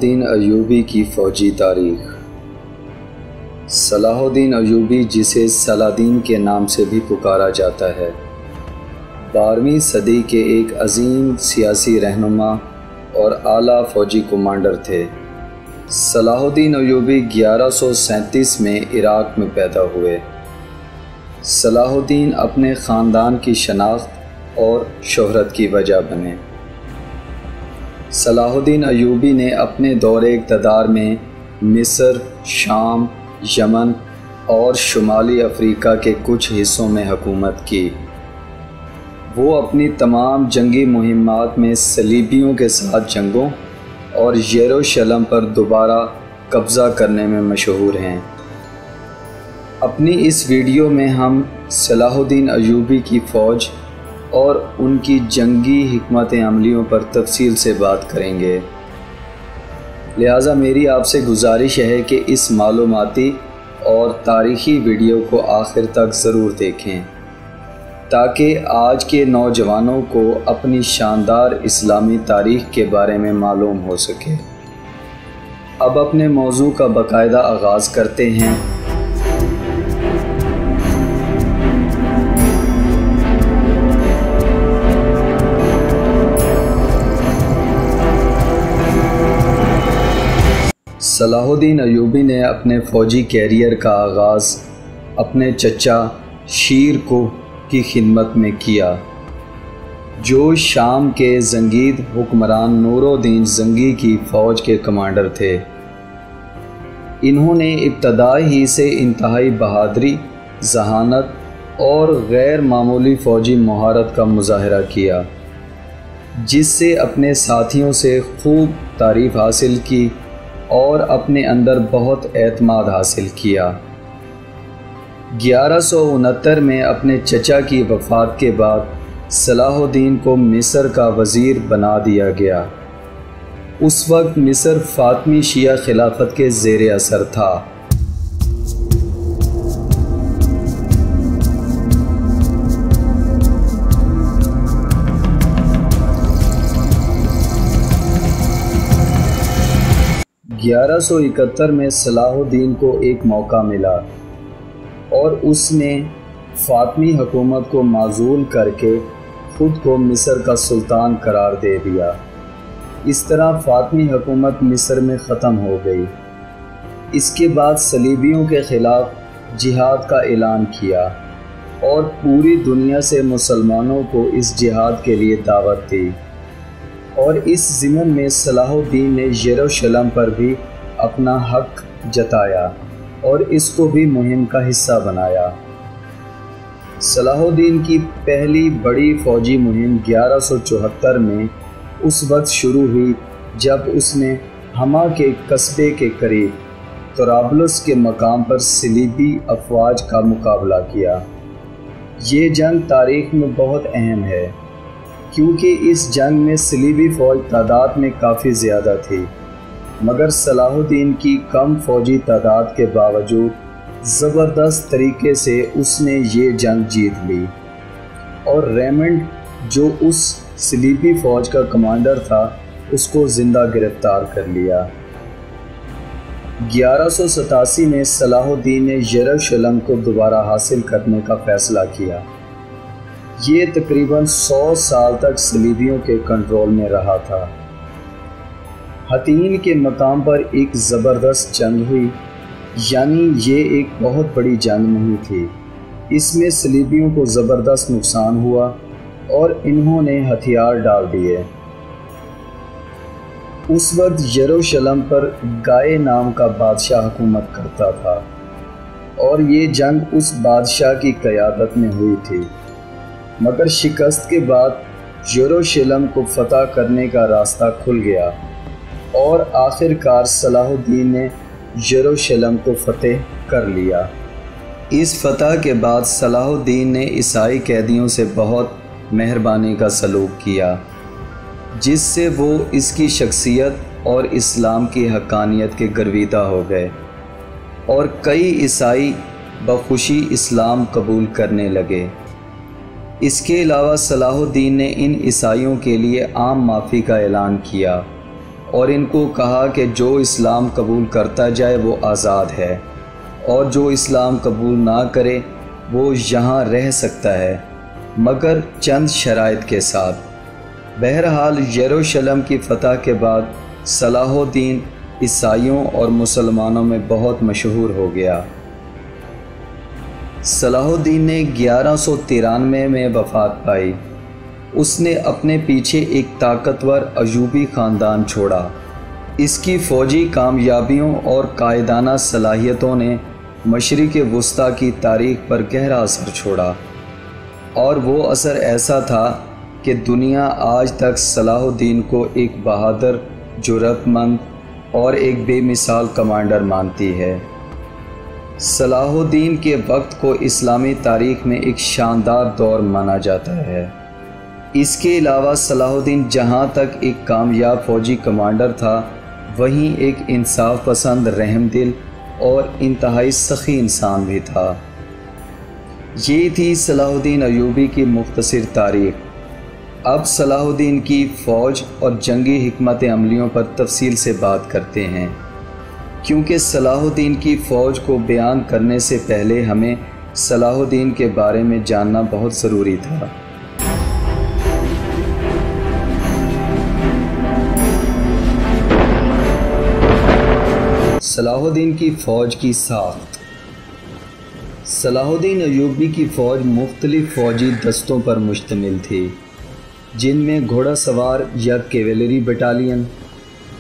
الدین ایوبی کی فوجی تاریخ۔ صلاح الدین ایوبی، جسے صلادین کے نام سے بھی پکارا جاتا ہے، 12ویں صدی کے ایک عظیم سیاسی رہنما اور اعلیٰ فوجی کمانڈر تھے۔ صلاح الدین ایوبی 1137 میں عراق میں پیدا ہوئے۔ صلاح الدین اپنے خاندان کی شناخت اور شہرت کی وجہ بنے۔ صلاح الدین ایوبی نے اپنے دور اقتدار میں مصر، شام، یمن اور شمالی افریقہ کے کچھ حصوں میں حکومت کی۔ وہ اپنی تمام جنگی مہمات میں صلیبیوں کے ساتھ جنگوں اور یروشلم پر دوبارہ قبضہ کرنے میں مشہور ہیں۔ اپنی اس ویڈیو میں ہم صلاح الدین ایوبی کی فوج اور ان کی جنگی حکمت عملیوں پر تفصیل سے بات کریں گے، لہٰذا میری آپ سے گزارش ہے کہ اس معلوماتی اور تاریخی ویڈیو کو آخر تک ضرور دیکھیں تاکہ آج کے نوجوانوں کو اپنی شاندار اسلامی تاریخ کے بارے میں معلوم ہو سکے۔ اب اپنے موضوع کا باقاعدہ آغاز کرتے ہیں۔ صلاح الدین ایوبی نے اپنے فوجی کیریئر کا آغاز اپنے چچا شیر کوہ کی خدمت میں کیا، جو شام کے زنگید حکمران نور الدین زنگی کی فوج کے کمانڈر تھے۔ انہوں نے ابتدا ہی سے انتہائی بہادری، ذہانت اور غیر معمولی فوجی مہارت کا مظاہرہ کیا، جس سے اپنے ساتھیوں سے خوب تعریف حاصل کی اور اپنے اندر بہت اعتماد حاصل کیا۔ 1169 میں اپنے چچا کی وفات کے بعد صلاح الدین کو مصر کا وزیر بنا دیا گیا۔ اس وقت مصر فاطمی شیعہ خلافت کے زیر اثر تھا۔ گیارہ سو 71 میں صلاح الدین کو ایک موقع ملا اور اس نے فاطمی حکومت کو معزول کر کے خود کو مصر کا سلطان قرار دے دیا۔ اس طرح فاطمی حکومت مصر میں ختم ہو گئی۔ اس کے بعد صلیبیوں کے خلاف جہاد کا اعلان کیا اور پوری دنیا سے مسلمانوں کو اس جہاد کے لیے دعوت دی، اور اس ضمن میں صلاح الدین نے یروشلم پر بھی اپنا حق جتایا اور اس کو بھی مہم کا حصہ بنایا۔ صلاح الدین کی پہلی بڑی فوجی مہم 1174 میں اس وقت شروع ہوئی جب اس نے حما کے قصبے کے قریب طرابلس کے مقام پر صلیبی افواج کا مقابلہ کیا۔ یہ جنگ تاریخ میں بہت اہم ہے کیونکہ اس جنگ میں صلیبی فوج تعداد میں کافی زیادہ تھی، مگر صلاح الدین کی کم فوجی تعداد کے باوجود زبردست طریقے سے اس نے یہ جنگ جیت لی اور ریمنڈ، جو اس صلیبی فوج کا کمانڈر تھا، اس کو زندہ گرفتار کر لیا۔ 1187 میں صلاح الدین نے یروشلم کو دوبارہ حاصل کرنے کا فیصلہ کیا۔ یہ تقریباً 100 سال تک صلیبیوں کے کنٹرول میں رہا تھا۔ حطین کے مقام پر ایک زبردست جنگ ہوئی، یعنی یہ ایک بہت بڑی جنگ نہیں تھی۔ اس میں صلیبیوں کو زبردست نقصان ہوا اور انہوں نے ہتھیار ڈال دیے۔ اس وقت یروشلم پر گائے نام کا بادشاہ حکومت کرتا تھا اور یہ جنگ اس بادشاہ کی قیادت میں ہوئی تھی، مگر شکست کے بعد یروشلم کو فتح کرنے کا راستہ کھل گیا اور آخر کار صلاح الدین نے یروشلم کو فتح کر لیا۔ اس فتح کے بعد صلاح الدین نے عیسائی قیدیوں سے بہت مہربانی کا سلوک کیا، جس سے وہ اس کی شخصیت اور اسلام کی حقانیت کے گرویدہ ہو گئے اور کئی عیسائی بخوشی اسلام قبول کرنے لگے۔ اس کے علاوہ صلاح الدین نے ان عیسائیوں کے لیے عام معافی کا اعلان کیا اور ان کو کہا کہ جو اسلام قبول کرتا جائے وہ آزاد ہے، اور جو اسلام قبول نہ کرے وہ یہاں رہ سکتا ہے مگر چند شرائط کے ساتھ۔ بہرحال یروشلم کی فتح کے بعد صلاح الدین عیسائیوں اور مسلمانوں میں بہت مشہور ہو گیا۔ صلاح الدین نے 1193 میں وفات پائی۔ اس نے اپنے پیچھے ایک طاقتور ایوبی خاندان چھوڑا۔ اس کی فوجی کامیابیوں اور قائدانہ صلاحیتوں نے مشرق وسطیٰ کی تاریخ پر گہرا اثر چھوڑا، اور وہ اثر ایسا تھا کہ دنیا آج تک صلاح الدین کو ایک بہادر، جرأت مند اور ایک بے مثال کمانڈر مانتی ہے۔ صلاح الدین کے وقت کو اسلامی تاریخ میں ایک شاندار دور مانا جاتا ہے۔ اس کے علاوہ صلاح الدین جہاں تک ایک کامیاب فوجی کمانڈر تھا، وہیں ایک انصاف پسند، رحم دل اور انتہائی سخی انسان بھی تھا۔ یہ تھی صلاح الدین ایوبی کی مختصر تاریخ۔ اب صلاح الدین کی فوج اور جنگی حکمت عملیوں پر تفصیل سے بات کرتے ہیں، کیونکہ صلاح الدین کی فوج کو بیان کرنے سے پہلے ہمیں صلاح الدین کے بارے میں جاننا بہت ضروری تھا۔ صلاح الدین کی فوج کی ساخت۔ صلاح الدین ایوبی کی فوج مختلف فوجی دستوں پر مشتمل تھی، جن میں گھوڑا سوار یا کیولری بٹالین،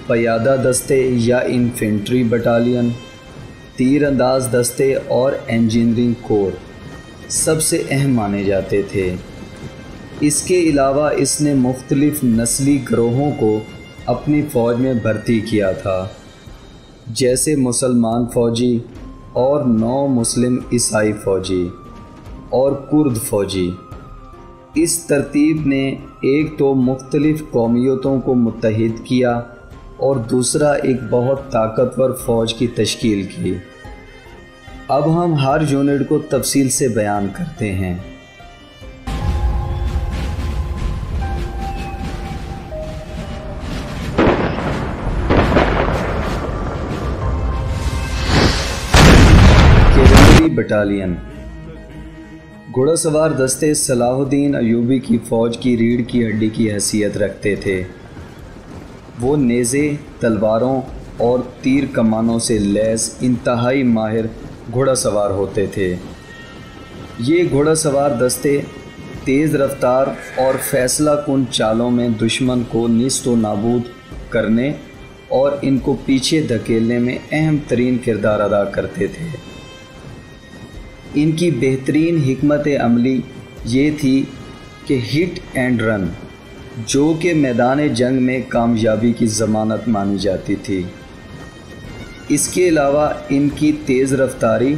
پیادہ دستے یا انفینٹری بٹالین، تیر انداز دستے اور انجینئرنگ کور سب سے اہم مانے جاتے تھے۔ اس کے علاوہ اس نے مختلف نسلی گروہوں کو اپنی فوج میں بھرتی کیا تھا، جیسے مسلمان فوجی اور نو مسلم عیسائی فوجی اور کرد فوجی۔ اس ترتیب نے ایک تو مختلف قومیتوں کو متحد کیا اور دوسرا ایک بہت طاقتور فوج کی تشکیل کی۔ اب ہم ہر یونٹ کو تفصیل سے بیان کرتے ہیں۔ Cavalry battalion. گھوڑا سوار دستے صلاح الدین ایوبی کی فوج کی ریڑھ کی ہڈی کی حیثیت رکھتے تھے۔ وہ نیزے، تلواروں اور تیر کمانوں سے لیس انتہائی ماہر گھوڑا سوار ہوتے تھے۔ یہ گھوڑا سوار دستے تیز رفتار اور فیصلہ کن چالوں میں دشمن کو نیست و نابود کرنے اور ان کو پیچھے دھکیلنے میں اہم ترین کردار ادا کرتے تھے۔ ان کی بہترین حکمت عملی یہ تھی کہ ہٹ اینڈ رن، جو کہ میدان جنگ میں کامیابی کی ضمانت مانی جاتی تھی۔ اس کے علاوہ ان کی تیز رفتاری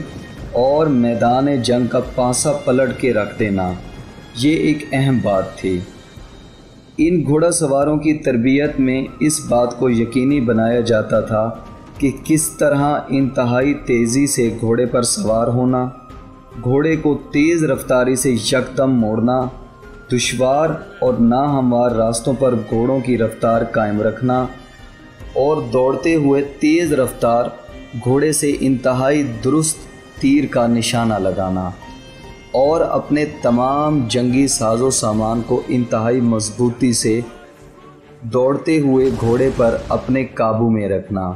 اور میدان جنگ کا پانسا پلٹ کے رکھ دینا یہ ایک اہم بات تھی۔ ان گھوڑا سواروں کی تربیت میں اس بات کو یقینی بنایا جاتا تھا کہ کس طرح انتہائی تیزی سے گھوڑے پر سوار ہونا، گھوڑے کو تیز رفتاری سے یکدم موڑنا، دشوار اور ناہموار راستوں پر گھوڑوں کی رفتار قائم رکھنا، اور دوڑتے ہوئے تیز رفتار گھوڑے سے انتہائی درست تیر کا نشانہ لگانا، اور اپنے تمام جنگی ساز و سامان کو انتہائی مضبوطی سے دوڑتے ہوئے گھوڑے پر اپنے قابو میں رکھنا۔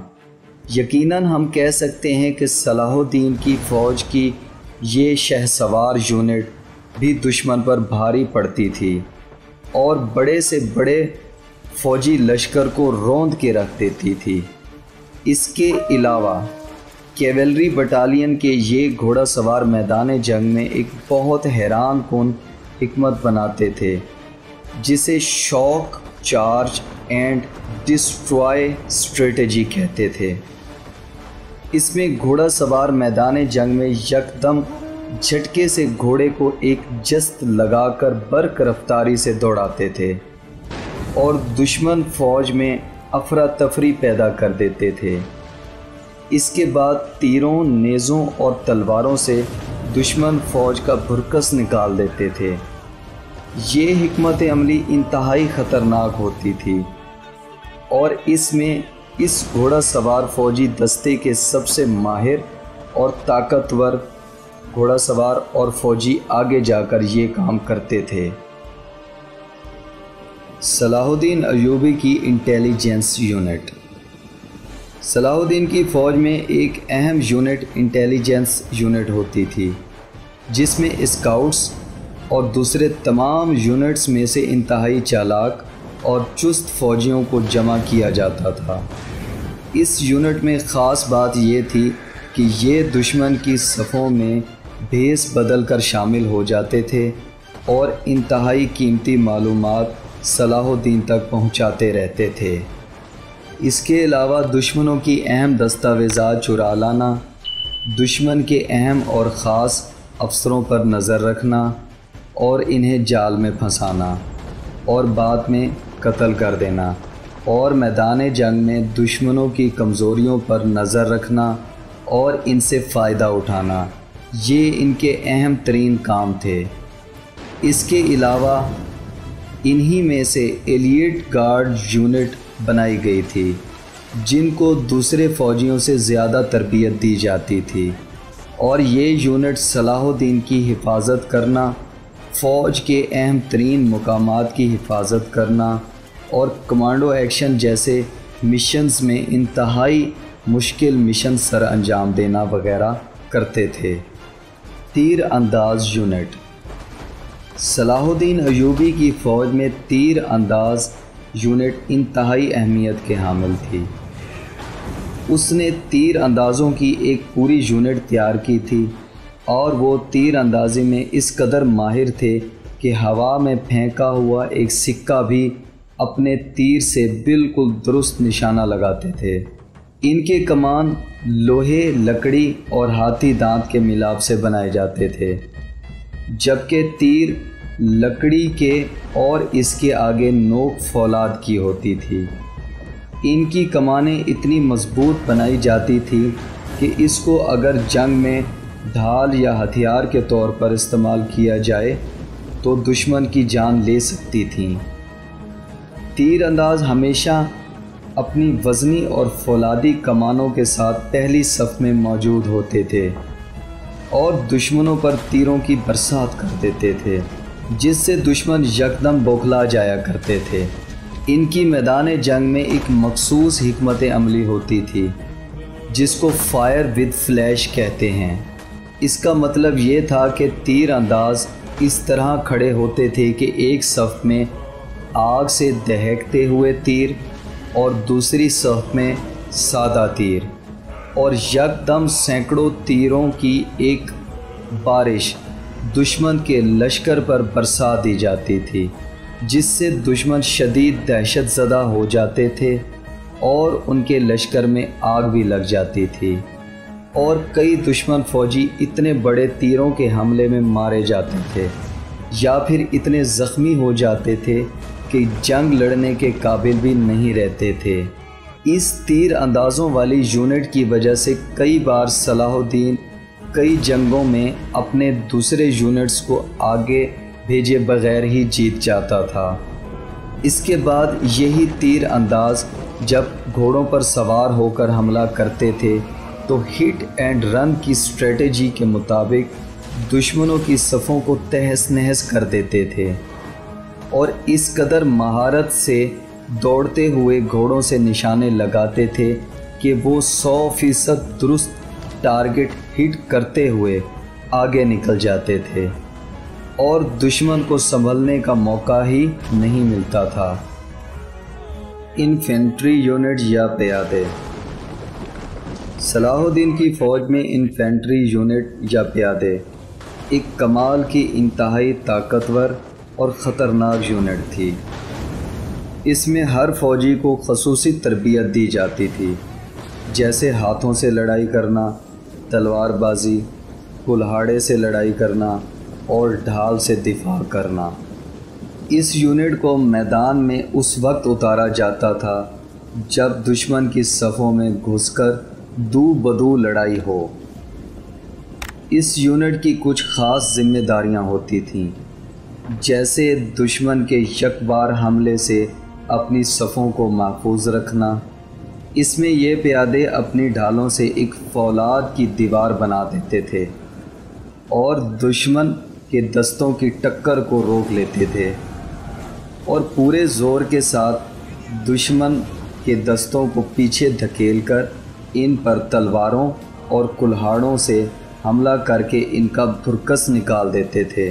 یقیناً ہم کہہ سکتے ہیں کہ صلاح الدین کی فوج کی یہ شہ سوار یونٹ بھی دشمن پر بھاری پڑتی تھی اور بڑے سے بڑے فوجی لشکر کو روند کے رکھ دیتی تھی۔ اس کے علاوہ کیولری بٹالین کے یہ گھوڑا سوار میدان جنگ میں ایک بہت حیران کن حکمت بناتے تھے، جسے شاک، چارج اینڈ ڈسٹرائے اسٹریٹجی کہتے تھے۔ اس میں گھوڑا سوار میدان جنگ میں یکدم جھٹکے سے گھوڑے کو ایک جست لگا کر برق رفتاری سے دوڑاتے تھے اور دشمن فوج میں افراتفری پیدا کر دیتے تھے۔ اس کے بعد تیروں، نیزوں اور تلواروں سے دشمن فوج کا بھرکس نکال دیتے تھے۔ یہ حکمت عملی انتہائی خطرناک ہوتی تھی۔ اور اس میں اس گھوڑا سوار فوجی دستے کے سب سے ماہر اور طاقتور گھوڑا سوار اور فوجی آگے جا کر یہ کام کرتے تھے۔ صلاح الدین ایوبی کی انٹیلیجنس یونٹ۔ صلاح الدین کی فوج میں ایک اہم یونٹ انٹیلیجنس یونٹ ہوتی تھی، جس میں اسکاؤٹس اور دوسرے تمام یونٹس میں سے انتہائی چالاک اور چست فوجیوں کو جمع کیا جاتا تھا۔ اس یونٹ میں خاص بات یہ تھی کہ یہ دشمن کی صفوں میں بھیس بدل کر شامل ہو جاتے تھے اور انتہائی قیمتی معلومات صلاح الدین تک پہنچاتے رہتے تھے۔ اس کے علاوہ دشمنوں کی اہم دستاویزات چرا لانا، دشمن کے اہم اور خاص افسروں پر نظر رکھنا اور انہیں جال میں پھنسانا اور بعد میں قتل کر دینا، اور میدان جنگ میں دشمنوں کی کمزوریوں پر نظر رکھنا اور ان سے فائدہ اٹھانا، یہ ان کے اہم ترین کام تھے۔ اس کے علاوہ انہی میں سے ایلیٹ گارڈ یونٹ بنائی گئی تھی، جن کو دوسرے فوجیوں سے زیادہ تربیت دی جاتی تھی، اور یہ یونٹ صلاح الدین کی حفاظت کرنا، فوج کے اہم ترین مقامات کی حفاظت کرنا اور کمانڈو ایکشن جیسے مشنز میں انتہائی مشکل مشن سر انجام دینا وغیرہ کرتے تھے۔ تیر انداز یونٹ۔ صلاح الدین ایوبی کی فوج میں تیر انداز یونٹ انتہائی اہمیت کے حامل تھی۔ اس نے تیر اندازوں کی ایک پوری یونٹ تیار کی تھی، اور وہ تیر اندازی میں اس قدر ماہر تھے کہ ہوا میں پھینکا ہوا ایک سکہ بھی اپنے تیر سے بالکل درست نشانہ لگاتے تھے۔ ان کے کمان لوہے، لکڑی اور ہاتھی دانت کے ملاپ سے بنائے جاتے تھے، جبکہ تیر لکڑی کے اور اس کے آگے نوک فولاد کی ہوتی تھی۔ ان کی کمانیں اتنی مضبوط بنائی جاتی تھی کہ اس کو اگر جنگ میں ڈھال یا ہتھیار کے طور پر استعمال کیا جائے تو دشمن کی جان لے سکتی تھیں۔ تیر انداز ہمیشہ اپنی وزنی اور فولادی کمانوں کے ساتھ پہلی صف میں موجود ہوتے تھے اور دشمنوں پر تیروں کی برسات کر دیتے تھے، جس سے دشمن یکدم بوکھلا جایا کرتے تھے۔ ان کی میدان جنگ میں ایک مخصوص حکمت عملی ہوتی تھی، جس کو فائر ود فلیش کہتے ہیں۔ اس کا مطلب یہ تھا کہ تیر انداز اس طرح کھڑے ہوتے تھے کہ ایک صف میں آگ سے دہکتے ہوئے تیر اور دوسری صف میں سادہ تیر، اور یکدم سینکڑوں تیروں کی ایک بارش دشمن کے لشکر پر برسا دی جاتی تھی، جس سے دشمن شدید دہشت زدہ ہو جاتے تھے اور ان کے لشکر میں آگ بھی لگ جاتی تھی، اور کئی دشمن فوجی اتنے بڑے تیروں کے حملے میں مارے جاتے تھے یا پھر اتنے زخمی ہو جاتے تھے کہ جنگ لڑنے کے قابل بھی نہیں رہتے تھے۔ اس تیر اندازوں والی یونٹ کی وجہ سے کئی بار صلاح الدین کئی جنگوں میں اپنے دوسرے یونٹس کو آگے بھیجے بغیر ہی جیت جاتا تھا۔ اس کے بعد یہی تیر انداز جب گھوڑوں پر سوار ہو کر حملہ کرتے تھے تو ہٹ اینڈ رن کی اسٹریٹجی کے مطابق دشمنوں کی صفوں کو تہس نہس کر دیتے تھے، اور اس قدر مہارت سے دوڑتے ہوئے گھوڑوں سے نشانے لگاتے تھے کہ وہ 100% درست ٹارگٹ ہٹ کرتے ہوئے آگے نکل جاتے تھے اور دشمن کو سنبھلنے کا موقع ہی نہیں ملتا تھا۔ انفینٹری یونٹ یا پیادے۔ صلاح الدین کی فوج میں انفینٹری یونٹ یا پیادے ایک کمال کی انتہائی طاقتور اور خطرناک یونٹ تھی۔ اس میں ہر فوجی کو خصوصی تربیت دی جاتی تھی، جیسے ہاتھوں سے لڑائی کرنا، تلوار بازی، کلہاڑے سے لڑائی کرنا اور ڈھال سے دفاع کرنا۔ اس یونٹ کو میدان میں اس وقت اتارا جاتا تھا جب دشمن کی صفوں میں گھس کر دو بدو لڑائی ہو۔ اس یونٹ کی کچھ خاص ذمہ داریاں ہوتی تھیں، جیسے دشمن کے یکبار حملے سے اپنی صفوں کو محفوظ رکھنا۔ اس میں یہ پیادے اپنی ڈھالوں سے ایک فولاد کی دیوار بنا دیتے تھے اور دشمن کے دستوں کی ٹکر کو روک لیتے تھے، اور پورے زور کے ساتھ دشمن کے دستوں کو پیچھے دھکیل کر ان پر تلواروں اور کلہاڑوں سے حملہ کر کے ان کا بھرکس نکال دیتے تھے۔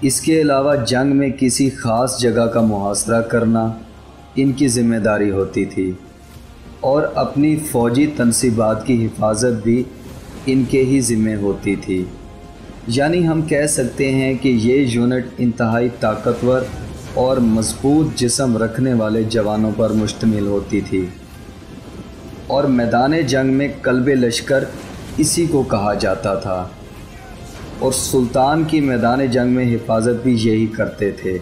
اس کے علاوہ جنگ میں کسی خاص جگہ کا محاصرہ کرنا ان کی ذمہ داری ہوتی تھی، اور اپنی فوجی تنصیبات کی حفاظت بھی ان کے ہی ذمہ ہوتی تھی۔ یعنی ہم کہہ سکتے ہیں کہ یہ یونٹ انتہائی طاقتور اور مضبوط جسم رکھنے والے جوانوں پر مشتمل ہوتی تھی، اور میدان جنگ میں قلب لشکر اسی کو کہا جاتا تھا، اور سلطان کی میدان جنگ میں حفاظت بھی یہی کرتے تھے۔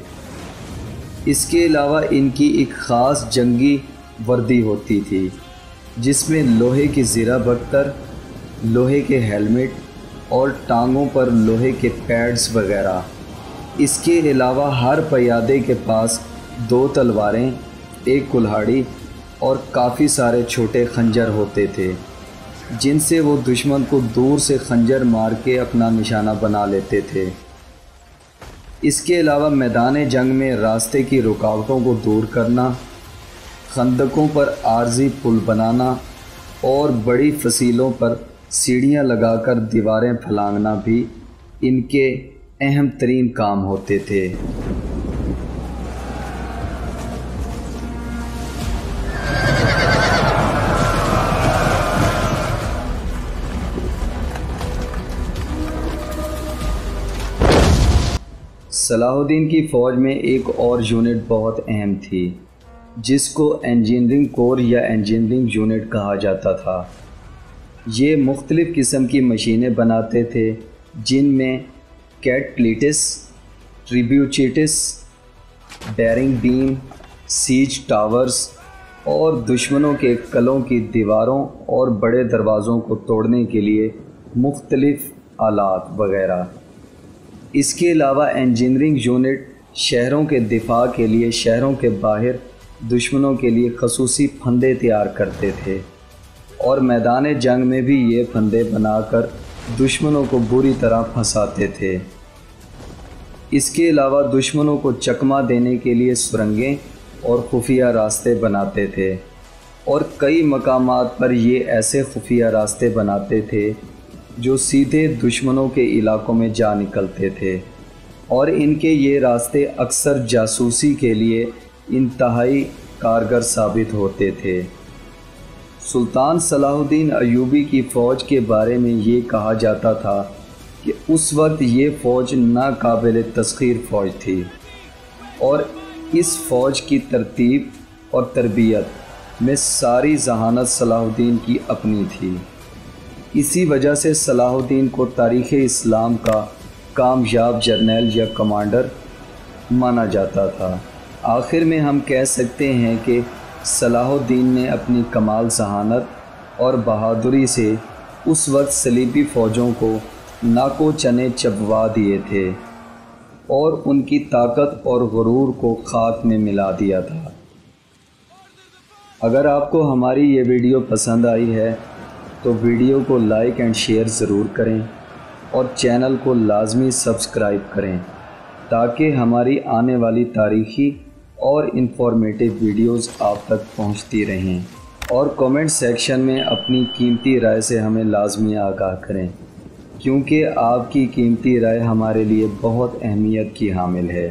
اس کے علاوہ ان کی ایک خاص جنگی وردی ہوتی تھی جس میں لوہے کی زیرہ بختر، لوہے کے ہیلمٹ اور ٹانگوں پر لوہے کے پیڈز وغیرہ۔ اس کے علاوہ ہر پیادے کے پاس 2 تلواریں، 1 کلہاڑی اور کافی سارے چھوٹے خنجر ہوتے تھے، جن سے وہ دشمن کو دور سے خنجر مار کے اپنا نشانہ بنا لیتے تھے۔ اس کے علاوہ میدان جنگ میں راستے کی رکاوٹوں کو دور کرنا، خندقوں پر عارضی پل بنانا اور بڑی فصیلوں پر سیڑھیاں لگا کر دیواریں پھلانگنا بھی ان کے اہم ترین کام ہوتے تھے۔ صلاح الدین کی فوج میں ایک اور یونٹ بہت اہم تھی جس کو انجینئرنگ کور یا انجینئرنگ یونٹ کہا جاتا تھا۔ یہ مختلف قسم کی مشینیں بناتے تھے جن میں کیٹپلیٹس، ٹریبیوچیٹس، بیرنگ بیم، سیج ٹاورز اور دشمنوں کے قلعوں کی دیواروں اور بڑے دروازوں کو توڑنے کے لیے مختلف آلات وغیرہ۔ اس کے علاوہ انجینئرنگ یونٹ شہروں کے دفاع کے لیے شہروں کے باہر دشمنوں کے لیے خصوصی پھندے تیار کرتے تھے، اور میدان جنگ میں بھی یہ پھندے بنا کر دشمنوں کو بری طرح پھنساتے تھے۔ اس کے علاوہ دشمنوں کو چکمہ دینے کے لیے سرنگیں اور خفیہ راستے بناتے تھے، اور کئی مقامات پر یہ ایسے خفیہ راستے بناتے تھے جو سیدھے دشمنوں کے علاقوں میں جا نکلتے تھے، اور ان کے یہ راستے اکثر جاسوسی کے لیے انتہائی کارگر ثابت ہوتے تھے۔ سلطان صلاح الدین ایوبی کی فوج کے بارے میں یہ کہا جاتا تھا کہ اس وقت یہ فوج ناقابل تسخیر فوج تھی، اور اس فوج کی ترتیب اور تربیت میں ساری ذہانت صلاح الدین کی اپنی تھی۔ اسی وجہ سے صلاح الدین کو تاریخ اسلام کا کامیاب جرنیل یا کمانڈر مانا جاتا تھا۔ آخر میں ہم کہہ سکتے ہیں کہ صلاح الدین نے اپنی کمال ذہانت اور بہادری سے اس وقت صلیبی فوجوں کو ناکو چنے چبوا دیے تھے اور ان کی طاقت اور غرور کو خاک میں ملا دیا تھا۔ اگر آپ کو ہماری یہ ویڈیو پسند آئی ہے تو ویڈیو کو لائک اینڈ شیئر ضرور کریں، اور چینل کو لازمی سبسکرائب کریں تاکہ ہماری آنے والی تاریخی اور انفارمیٹو ویڈیوز آپ تک پہنچتی رہیں، اور کومنٹ سیکشن میں اپنی قیمتی رائے سے ہمیں لازمی آگاہ کریں، کیونکہ آپ کی قیمتی رائے ہمارے لیے بہت اہمیت کی حامل ہے۔